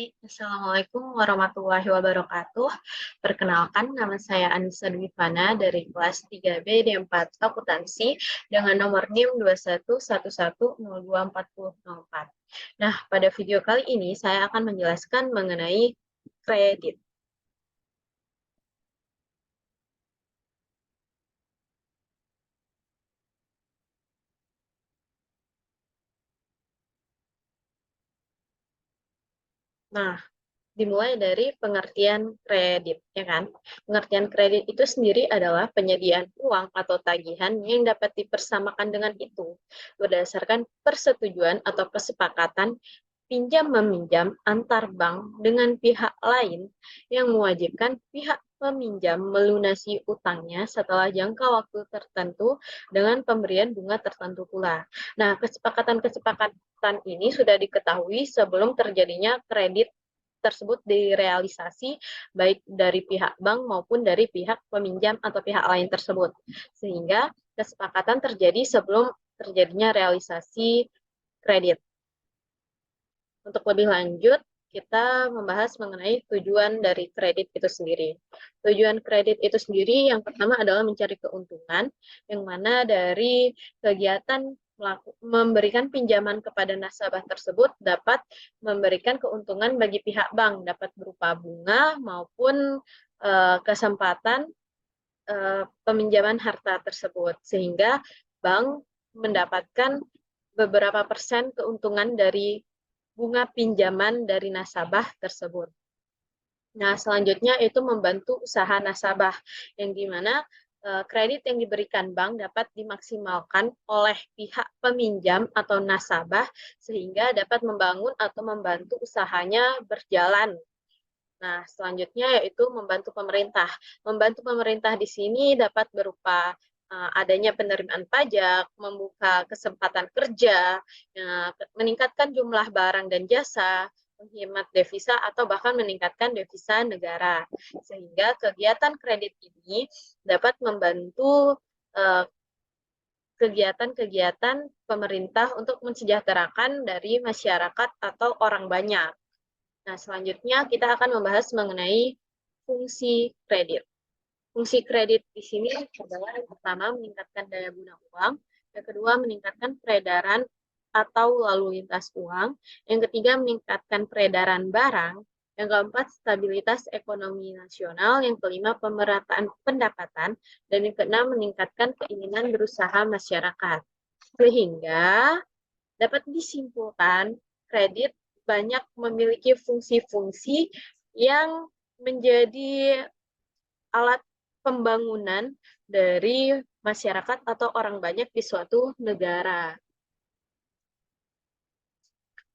Hai, Assalamualaikum warahmatullahi wabarakatuh. Perkenalkan, nama saya Anissa Dwifana dari kelas 3B D4 Akuntansi dengan nomor NIM 2111024004. Nah, pada video kali ini saya akan menjelaskan mengenai kredit. Nah, dimulai dari pengertian kredit, ya kan? Pengertian kredit itu sendiri adalah penyediaan uang atau tagihan yang dapat dipersamakan dengan itu berdasarkan persetujuan atau kesepakatan pinjam-meminjam antar bank dengan pihak lain yang mewajibkan pihak peminjam melunasi utangnya setelah jangka waktu tertentu dengan pemberian bunga tertentu pula. Nah, kesepakatan-kesepakatan ini sudah diketahui sebelum terjadinya kredit tersebut direalisasi baik dari pihak bank maupun dari pihak peminjam atau pihak lain tersebut. Sehingga kesepakatan terjadi sebelum terjadinya realisasi kredit. Untuk lebih lanjut, kita membahas mengenai tujuan dari kredit itu sendiri. Tujuan kredit itu sendiri yang pertama adalah mencari keuntungan, yang mana dari kegiatan memberikan pinjaman kepada nasabah tersebut dapat memberikan keuntungan bagi pihak bank, dapat berupa bunga maupun kesempatan peminjaman harta tersebut, sehingga bank mendapatkan beberapa persen keuntungan dari bunga pinjaman dari nasabah tersebut. Nah, selanjutnya itu membantu usaha nasabah, yang dimana kredit yang diberikan bank dapat dimaksimalkan oleh pihak peminjam atau nasabah, sehingga dapat membangun atau membantu usahanya berjalan. Nah, selanjutnya yaitu membantu pemerintah. Membantu pemerintah di sini dapat berupa adanya penerimaan pajak, membuka kesempatan kerja, meningkatkan jumlah barang dan jasa, menghemat devisa, atau bahkan meningkatkan devisa negara. Sehingga kegiatan kredit ini dapat membantu kegiatan-kegiatan pemerintah untuk mensejahterakan dari masyarakat atau orang banyak. Nah, selanjutnya kita akan membahas mengenai fungsi kredit. Fungsi kredit di sini adalah yang pertama meningkatkan daya guna uang, yang kedua meningkatkan peredaran atau lalu lintas uang, yang ketiga meningkatkan peredaran barang, yang keempat stabilitas ekonomi nasional, yang kelima pemerataan pendapatan, dan yang keenam meningkatkan keinginan berusaha masyarakat. Sehingga dapat disimpulkan kredit banyak memiliki fungsi-fungsi yang menjadi alat pembangunan dari masyarakat atau orang banyak di suatu negara.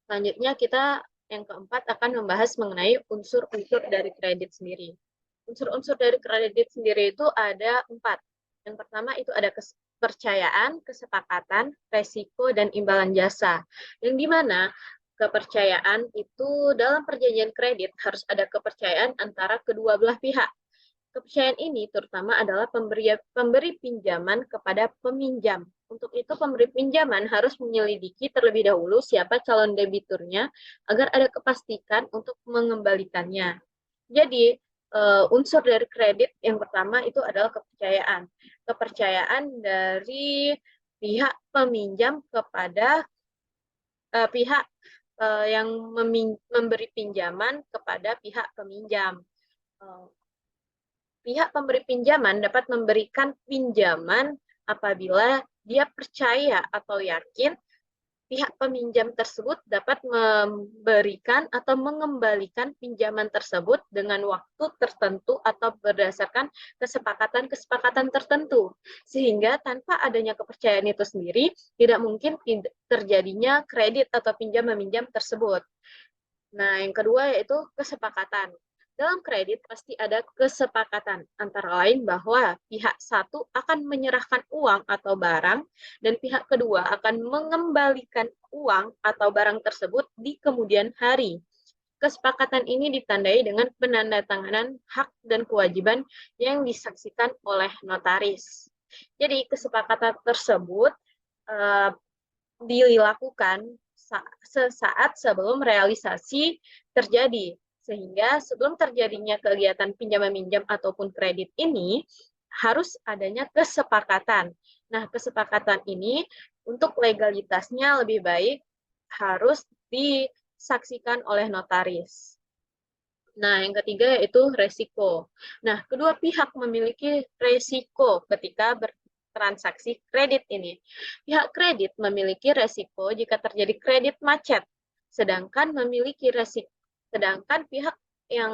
Selanjutnya kita yang keempat akan membahas mengenai unsur-unsur dari kredit sendiri. Unsur-unsur dari kredit sendiri itu ada 4. Yang pertama itu ada kepercayaan, kesepakatan, resiko, dan imbalan jasa. Yang dimana kepercayaan itu dalam perjanjian kredit harus ada kepercayaan antara kedua belah pihak. Kepercayaan ini terutama adalah pemberi pinjaman kepada peminjam. Untuk itu pemberi pinjaman harus menyelidiki terlebih dahulu siapa calon debiturnya agar ada kepastian untuk mengembalikannya. Jadi, unsur dari kredit yang pertama itu adalah kepercayaan. Kepercayaan dari pihak peminjam kepada pihak yang memberi pinjaman kepada pihak peminjam. Pihak pemberi pinjaman dapat memberikan pinjaman apabila dia percaya atau yakin pihak peminjam tersebut dapat memberikan atau mengembalikan pinjaman tersebut dengan waktu tertentu atau berdasarkan kesepakatan-kesepakatan tertentu. Sehingga tanpa adanya kepercayaan itu sendiri, tidak mungkin terjadinya kredit atau pinjam-meminjam tersebut. Nah, yang kedua yaitu kesepakatan. Dalam kredit pasti ada kesepakatan, antara lain bahwa pihak satu akan menyerahkan uang atau barang, dan pihak kedua akan mengembalikan uang atau barang tersebut di kemudian hari. Kesepakatan ini ditandai dengan penandatanganan hak dan kewajiban yang disaksikan oleh notaris. Jadi, kesepakatan tersebut dilakukan sesaat sebelum realisasi terjadi. Sehingga sebelum terjadinya kegiatan pinjam-meminjam ataupun kredit ini, harus adanya kesepakatan. Nah, kesepakatan ini untuk legalitasnya lebih baik harus disaksikan oleh notaris. Nah, yang ketiga yaitu resiko. Nah, kedua pihak memiliki resiko ketika bertransaksi kredit ini. Pihak kredit memiliki resiko jika terjadi kredit macet, sedangkan pihak yang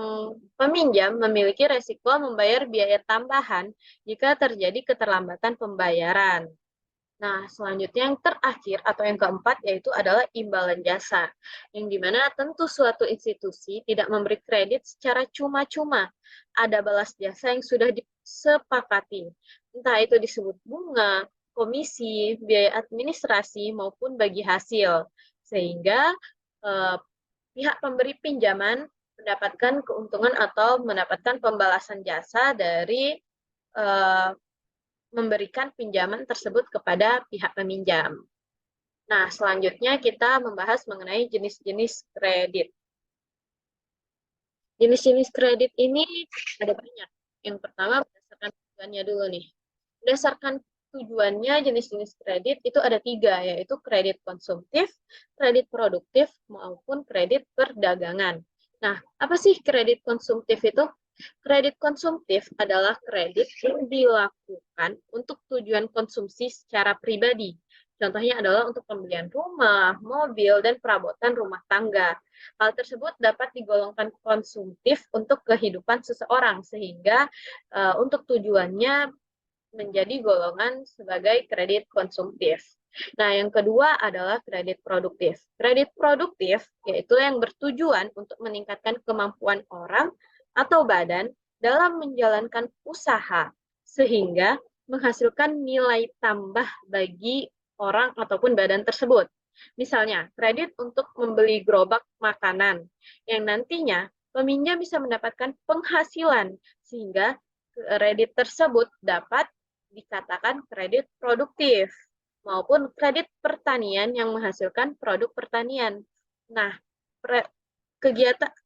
peminjam memiliki resiko membayar biaya tambahan jika terjadi keterlambatan pembayaran. Nah, selanjutnya yang terakhir atau yang keempat yaitu adalah imbalan jasa, yang dimana tentu suatu institusi tidak memberi kredit secara cuma-cuma. Ada balas jasa yang sudah disepakati, entah itu disebut bunga, komisi, biaya administrasi, maupun bagi hasil. Sehingga pihak pemberi pinjaman mendapatkan keuntungan atau mendapatkan pembalasan jasa dari memberikan pinjaman tersebut kepada pihak peminjam. Nah, selanjutnya kita membahas mengenai jenis-jenis kredit. Jenis-jenis kredit ini ada banyak. Yang pertama, berdasarkan tujuannya dulu nih. Berdasarkan tujuannya, jenis-jenis kredit itu ada 3, yaitu kredit konsumtif, kredit produktif, maupun kredit perdagangan. Nah, apa sih kredit konsumtif itu? Kredit konsumtif adalah kredit yang dilakukan untuk tujuan konsumsi secara pribadi. Contohnya adalah untuk pembelian rumah, mobil, dan perabotan rumah tangga. Hal tersebut dapat digolongkan konsumtif untuk kehidupan seseorang, sehingga untuk tujuannya menjadi golongan sebagai kredit konsumtif. Nah, yang kedua adalah kredit produktif. Kredit produktif yaitu yang bertujuan untuk meningkatkan kemampuan orang atau badan dalam menjalankan usaha sehingga menghasilkan nilai tambah bagi orang ataupun badan tersebut. Misalnya, kredit untuk membeli gerobak makanan yang nantinya peminjam bisa mendapatkan penghasilan sehingga kredit tersebut dapat dikatakan kredit produktif maupun kredit pertanian yang menghasilkan produk pertanian. Nah,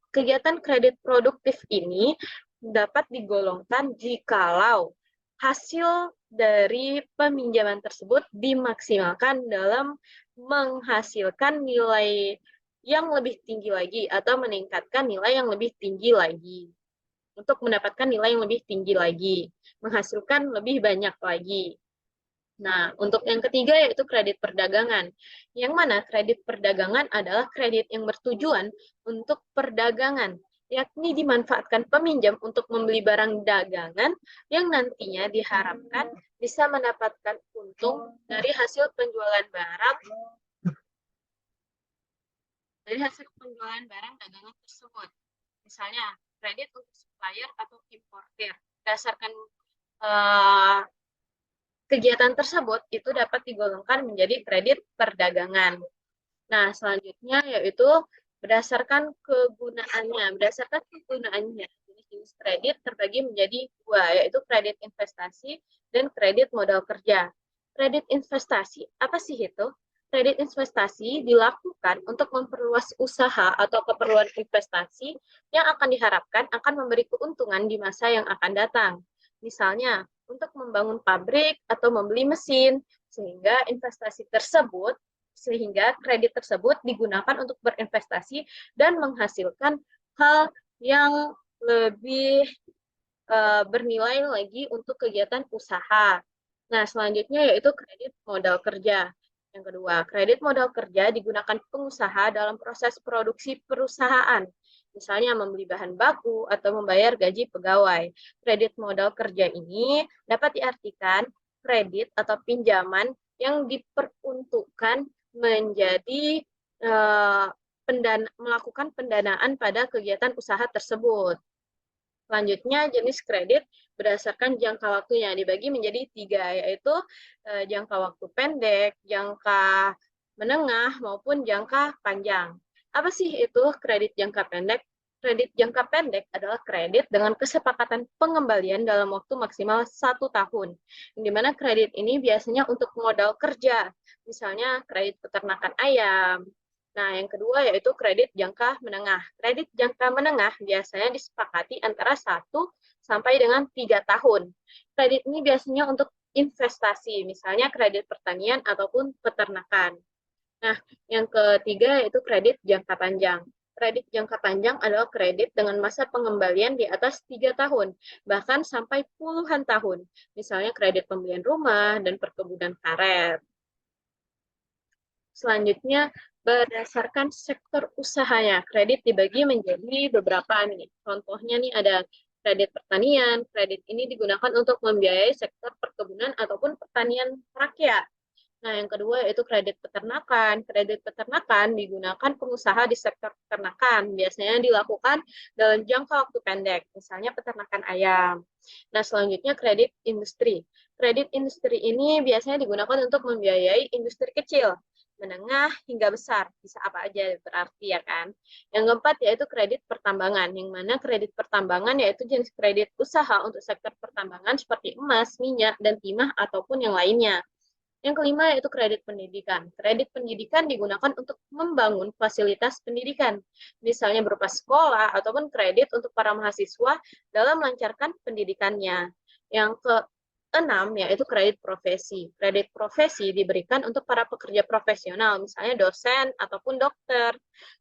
kegiatan kredit produktif ini dapat digolongkan jikalau hasil dari peminjaman tersebut dimaksimalkan dalam menghasilkan nilai yang lebih tinggi lagi atau meningkatkan nilai yang lebih tinggi lagi. Untuk mendapatkan nilai yang lebih tinggi lagi, menghasilkan lebih banyak lagi. Nah, untuk yang ketiga yaitu kredit perdagangan. Yang mana kredit perdagangan adalah kredit yang bertujuan untuk perdagangan, yakni dimanfaatkan peminjam untuk membeli barang dagangan yang nantinya diharapkan bisa mendapatkan untung dari hasil penjualan barang dagangan tersebut. Misalnya, kredit untuk supplier atau importer. Berdasarkan kegiatan tersebut itu dapat digolongkan menjadi kredit perdagangan. Nah, selanjutnya yaitu berdasarkan kegunaannya. Berdasarkan kegunaannya, jenis kredit terbagi menjadi 2, yaitu kredit investasi dan kredit modal kerja. Kredit investasi, apa sih itu? Kredit investasi dilakukan untuk memperluas usaha atau keperluan investasi yang akan diharapkan akan memberi keuntungan di masa yang akan datang. Misalnya, untuk membangun pabrik atau membeli mesin, sehingga kredit tersebut digunakan untuk berinvestasi dan menghasilkan hal yang lebih bernilai lagi untuk kegiatan usaha. Nah, selanjutnya yaitu kredit modal kerja. Yang kedua, kredit modal kerja digunakan pengusaha dalam proses produksi perusahaan, misalnya membeli bahan baku atau membayar gaji pegawai. Kredit modal kerja ini dapat diartikan kredit atau pinjaman yang diperuntukkan menjadi melakukan pendanaan pada kegiatan usaha tersebut. Selanjutnya, jenis kredit berdasarkan jangka waktunya dibagi menjadi 3, yaitu jangka waktu pendek, jangka menengah, maupun jangka panjang. Apa sih itu kredit jangka pendek? Kredit jangka pendek adalah kredit dengan kesepakatan pengembalian dalam waktu maksimal 1 tahun, di mana kredit ini biasanya untuk modal kerja, misalnya kredit peternakan ayam, Nah, yang kedua yaitu kredit jangka menengah. Kredit jangka menengah biasanya disepakati antara 1 sampai dengan 3 tahun. Kredit ini biasanya untuk investasi, misalnya kredit pertanian ataupun peternakan. Nah, yang ketiga yaitu kredit jangka panjang. Kredit jangka panjang adalah kredit dengan masa pengembalian di atas 3 tahun, bahkan sampai puluhan tahun. Misalnya kredit pembelian rumah dan perkebunan karet. Selanjutnya, berdasarkan sektor usahanya, kredit dibagi menjadi beberapa nih. Contohnya nih ada kredit pertanian. Kredit ini digunakan untuk membiayai sektor perkebunan ataupun pertanian rakyat. Nah, yang kedua yaitu kredit peternakan. Kredit peternakan digunakan pengusaha di sektor peternakan. Biasanya dilakukan dalam jangka waktu pendek, misalnya peternakan ayam. Nah, selanjutnya kredit industri. Kredit industri ini biasanya digunakan untuk membiayai industri kecil, menengah, hingga besar. Bisa apa aja berarti ya kan. Yang keempat yaitu kredit pertambangan, yang mana kredit pertambangan yaitu jenis kredit usaha untuk sektor pertambangan seperti emas, minyak, dan timah ataupun yang lainnya. Yang kelima yaitu kredit pendidikan. Kredit pendidikan digunakan untuk membangun fasilitas pendidikan, misalnya berupa sekolah ataupun kredit untuk para mahasiswa dalam melancarkan pendidikannya. Yang keenam yaitu kredit profesi. Kredit profesi diberikan untuk para pekerja profesional, misalnya dosen ataupun dokter.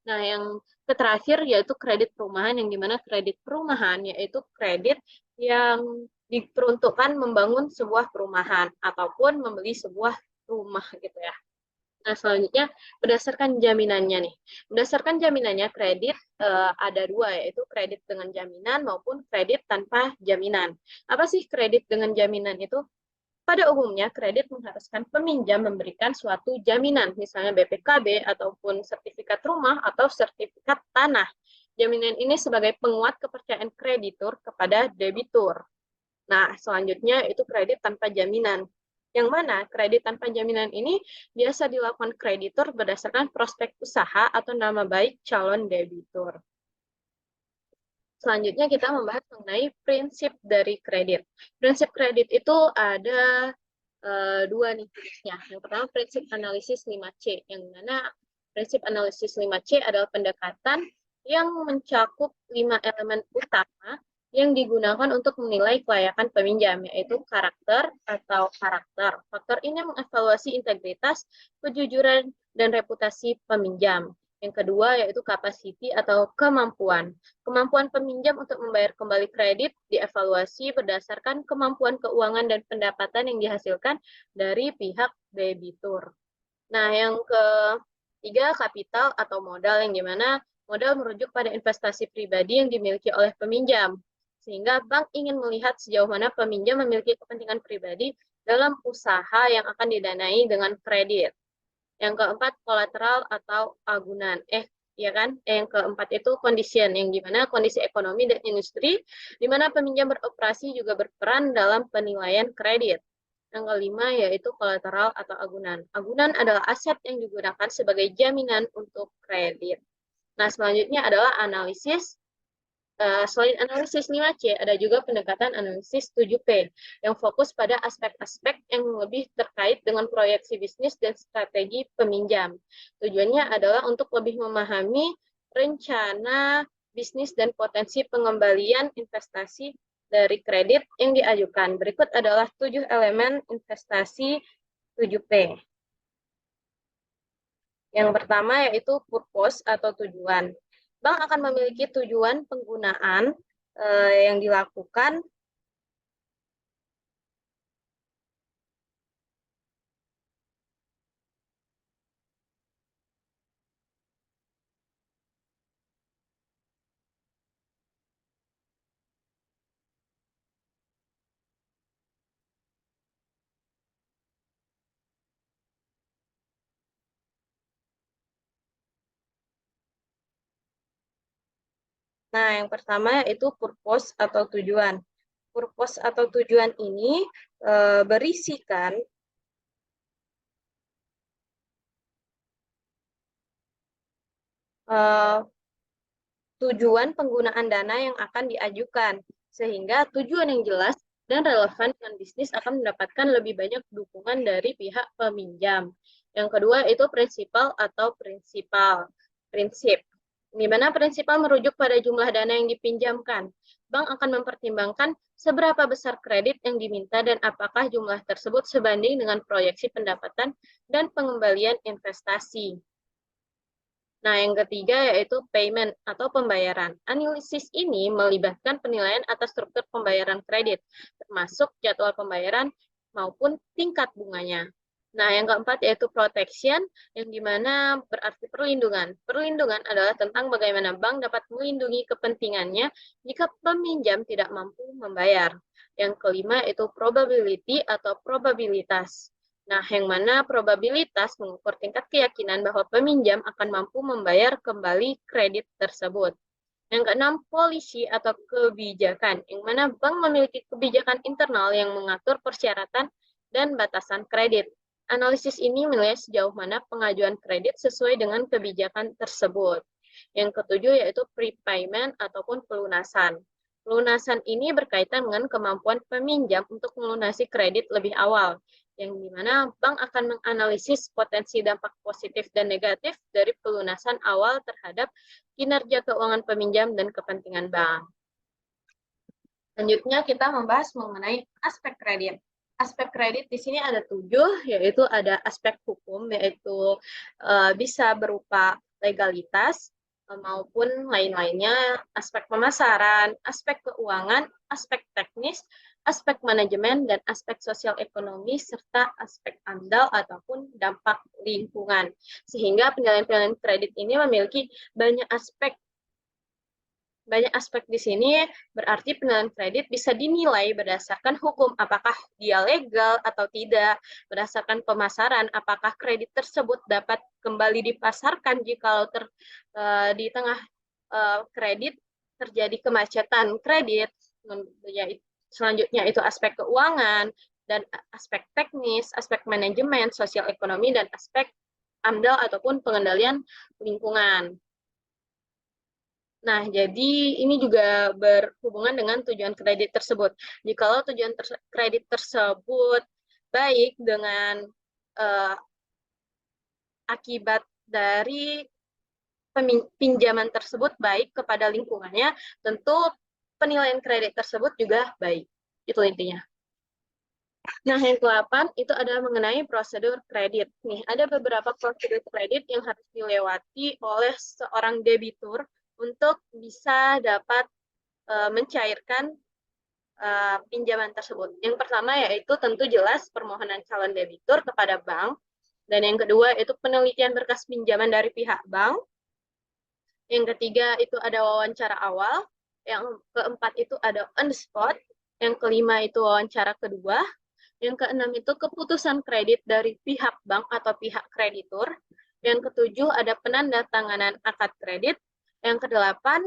Nah, yang terakhir yaitu kredit perumahan, yang dimana kredit perumahan yaitu kredit yang diperuntukkan membangun sebuah perumahan ataupun membeli sebuah rumah gitu ya. Nah, selanjutnya berdasarkan jaminannya nih. Berdasarkan jaminannya kredit ada dua, yaitu kredit dengan jaminan maupun kredit tanpa jaminan. Apa sih kredit dengan jaminan itu? Pada umumnya, kredit mengharuskan peminjam memberikan suatu jaminan, misalnya BPKB ataupun sertifikat rumah atau sertifikat tanah. Jaminan ini sebagai penguat kepercayaan kreditur kepada debitur. Nah, selanjutnya itu kredit tanpa jaminan. Yang mana kredit tanpa jaminan ini biasa dilakukan kreditur berdasarkan prospek usaha atau nama baik calon debitur. Selanjutnya kita membahas mengenai prinsip dari kredit. Prinsip kredit itu ada dua nih jenisnya. Yang pertama prinsip analisis 5C, yang mana prinsip analisis 5C adalah pendekatan yang mencakup 5 elemen utama yang digunakan untuk menilai kelayakan peminjam, yaitu karakter atau karakter. Faktor ini mengevaluasi integritas, kejujuran, dan reputasi peminjam. Yang kedua yaitu capacity atau kemampuan. Kemampuan peminjam untuk membayar kembali kredit dievaluasi berdasarkan kemampuan keuangan dan pendapatan yang dihasilkan dari pihak debitur. Nah, yang ketiga kapital atau modal, yang dimana modal merujuk pada investasi pribadi yang dimiliki oleh peminjam. Sehingga bank ingin melihat sejauh mana peminjam memiliki kepentingan pribadi dalam usaha yang akan didanai dengan kredit. Yang keempat, kolateral atau agunan. Ya kan? Yang keempat itu condition, yang dimana kondisi ekonomi dan industri, di mana peminjam beroperasi juga berperan dalam penilaian kredit. Yang kelima yaitu kolateral atau agunan. Agunan adalah aset yang digunakan sebagai jaminan untuk kredit. Nah, selanjutnya adalah analisis. Selain analisis 5C, ada juga pendekatan analisis 7P yang fokus pada aspek-aspek yang lebih terkait dengan proyeksi bisnis dan strategi peminjam. Tujuannya adalah untuk lebih memahami rencana bisnis dan potensi pengembalian investasi dari kredit yang diajukan. Berikut adalah 7 elemen investasi 7P. Yang pertama yaitu purpose atau tujuan. Bank akan memiliki tujuan penggunaan yang dilakukan Nah, yang pertama yaitu purpose atau tujuan. Purpose atau tujuan ini berisikan tujuan penggunaan dana yang akan diajukan, sehingga tujuan yang jelas dan relevan dengan bisnis akan mendapatkan lebih banyak dukungan dari pihak peminjam. Yang kedua itu prinsipal atau prinsip. Di mana prinsipal merujuk pada jumlah dana yang dipinjamkan. Bank akan mempertimbangkan seberapa besar kredit yang diminta dan apakah jumlah tersebut sebanding dengan proyeksi pendapatan dan pengembalian investasi. Nah, yang ketiga yaitu payment atau pembayaran. Analisis ini melibatkan penilaian atas struktur pembayaran kredit, termasuk jadwal pembayaran maupun tingkat bunganya. Nah, yang keempat yaitu protection, yang dimana berarti perlindungan. Perlindungan adalah tentang bagaimana bank dapat melindungi kepentingannya jika peminjam tidak mampu membayar. Yang kelima itu probability atau probabilitas. Nah, yang mana probabilitas mengukur tingkat keyakinan bahwa peminjam akan mampu membayar kembali kredit tersebut. Yang keenam, polisi atau kebijakan, yang mana bank memiliki kebijakan internal yang mengatur persyaratan dan batasan kredit. Analisis ini menilai sejauh mana pengajuan kredit sesuai dengan kebijakan tersebut. Yang ketujuh yaitu prepayment ataupun pelunasan. Pelunasan ini berkaitan dengan kemampuan peminjam untuk melunasi kredit lebih awal, yang dimana bank akan menganalisis potensi dampak positif dan negatif dari pelunasan awal terhadap kinerja keuangan peminjam dan kepentingan bank. Selanjutnya kita membahas mengenai aspek kredit. Aspek kredit di sini ada 7, yaitu ada aspek hukum, yaitu bisa berupa legalitas maupun lain-lainnya, aspek pemasaran, aspek keuangan, aspek teknis, aspek manajemen, dan aspek sosial ekonomi, serta aspek AMDAL ataupun dampak lingkungan. Sehingga penilaian-penilaian kredit ini memiliki banyak aspek di sini, berarti penilaian kredit bisa dinilai berdasarkan hukum, apakah dia legal atau tidak, berdasarkan pemasaran, apakah kredit tersebut dapat kembali dipasarkan jika di tengah kredit terjadi kemacetan kredit. Selanjutnya itu aspek keuangan, dan aspek teknis, aspek manajemen, sosial ekonomi, dan aspek AMDAL ataupun pengendalian lingkungan. Nah, jadi ini juga berhubungan dengan tujuan kredit tersebut. Jikalau tujuan kredit tersebut baik dengan akibat dari pinjaman tersebut baik kepada lingkungannya, tentu penilaian kredit tersebut juga baik. Itu intinya. Nah, yang ke-8 itu ada mengenai prosedur kredit. Nih, ada beberapa prosedur kredit yang harus dilewati oleh seorang debitur untuk bisa dapat mencairkan pinjaman tersebut. Yang pertama yaitu tentu jelas permohonan calon debitur kepada bank, dan yang kedua itu penelitian berkas pinjaman dari pihak bank. Yang ketiga itu ada wawancara awal, yang keempat itu ada on the spot, yang kelima itu wawancara kedua, yang keenam itu keputusan kredit dari pihak bank atau pihak kreditur, yang ketujuh ada penandatanganan akad kredit, yang kedelapan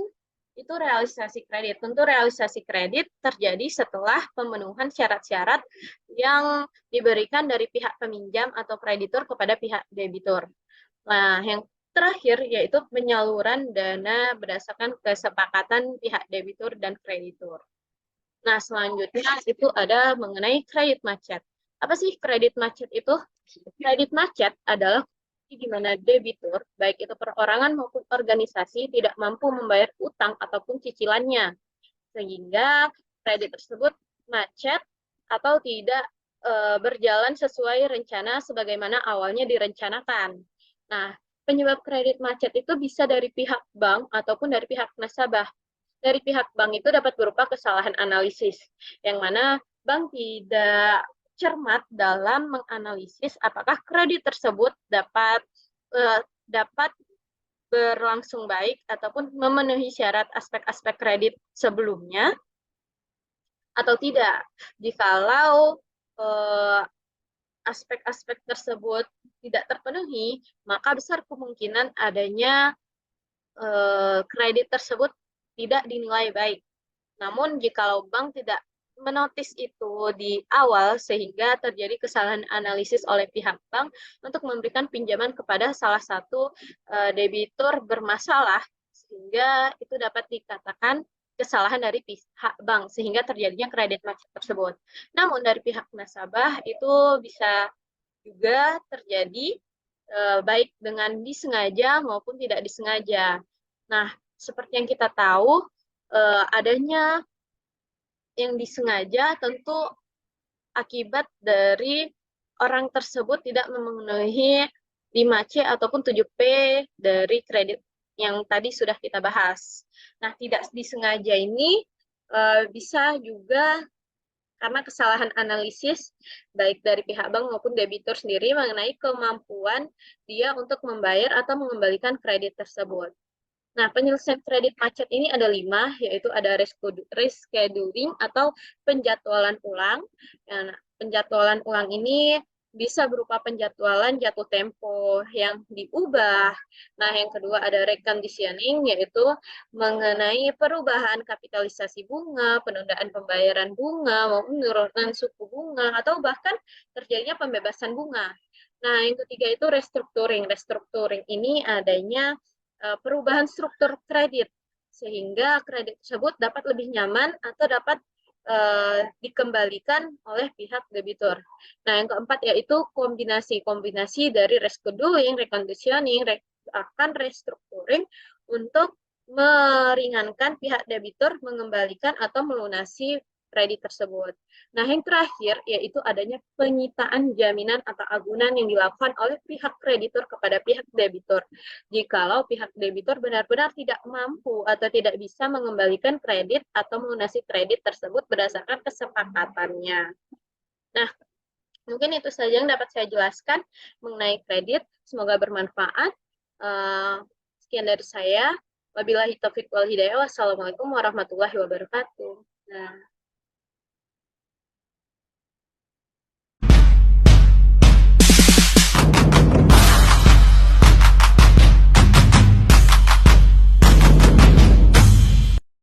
itu realisasi kredit. Tentu realisasi kredit terjadi setelah pemenuhan syarat-syarat yang diberikan dari pihak peminjam atau kreditur kepada pihak debitur. Nah, yang terakhir yaitu penyaluran dana berdasarkan kesepakatan pihak debitur dan kreditur. Nah, selanjutnya itu ada mengenai kredit macet. Apa sih kredit macet itu? Kredit macet adalah di mana debitur, baik itu perorangan maupun organisasi, tidak mampu membayar utang ataupun cicilannya. Sehingga kredit tersebut macet atau tidak berjalan sesuai rencana sebagaimana awalnya direncanakan. Nah, penyebab kredit macet itu bisa dari pihak bank ataupun dari pihak nasabah. Dari pihak bank itu dapat berupa kesalahan analisis, yang mana bank tidak cermat dalam menganalisis apakah kredit tersebut dapat berlangsung baik ataupun memenuhi syarat aspek-aspek kredit sebelumnya atau tidak. Jikalau aspek-aspek tersebut tidak terpenuhi, maka besar kemungkinan adanya kredit tersebut tidak dinilai baik. Namun jikalau bank tidak menotis itu di awal sehingga terjadi kesalahan analisis oleh pihak bank untuk memberikan pinjaman kepada salah satu debitur bermasalah, sehingga itu dapat dikatakan kesalahan dari pihak bank sehingga terjadinya kredit macet tersebut. Namun dari pihak nasabah itu bisa juga terjadi baik dengan disengaja maupun tidak disengaja. Nah, seperti yang kita tahu, adanya yang disengaja tentu akibat dari orang tersebut tidak memenuhi 5C ataupun 7P dari kredit yang tadi sudah kita bahas. Nah, tidak disengaja ini bisa juga karena kesalahan analisis baik dari pihak bank maupun debitur sendiri mengenai kemampuan dia untuk membayar atau mengembalikan kredit tersebut. Nah, penyelesaian kredit macet ini ada 5, yaitu ada rescheduling atau penjadwalan ulang. Nah, penjadwalan ulang ini bisa berupa penjadwalan jatuh tempo yang diubah. Nah, yang kedua ada reconditioning, yaitu mengenai perubahan kapitalisasi bunga, penundaan pembayaran bunga, maupun penurunan suku bunga, atau bahkan terjadinya pembebasan bunga. Nah, yang ketiga itu restructuring. Restructuring ini adanya perubahan struktur kredit sehingga kredit tersebut dapat lebih nyaman atau dapat dikembalikan oleh pihak debitur. Nah, yang keempat yaitu kombinasi dari rescheduling, reconditioning, akan restructuring untuk meringankan pihak debitur mengembalikan atau melunasi kredit tersebut. Nah, yang terakhir yaitu adanya penyitaan jaminan atau agunan yang dilakukan oleh pihak kreditur kepada pihak debitur. Jikalau pihak debitur benar-benar tidak mampu atau tidak bisa mengembalikan kredit atau melunasi kredit tersebut berdasarkan kesepakatannya. Nah, mungkin itu saja yang dapat saya jelaskan mengenai kredit. Semoga bermanfaat. Sekian dari saya. Wabillahi taufiq wal hidayah. Wassalamualaikum warahmatullahi wabarakatuh. Nah.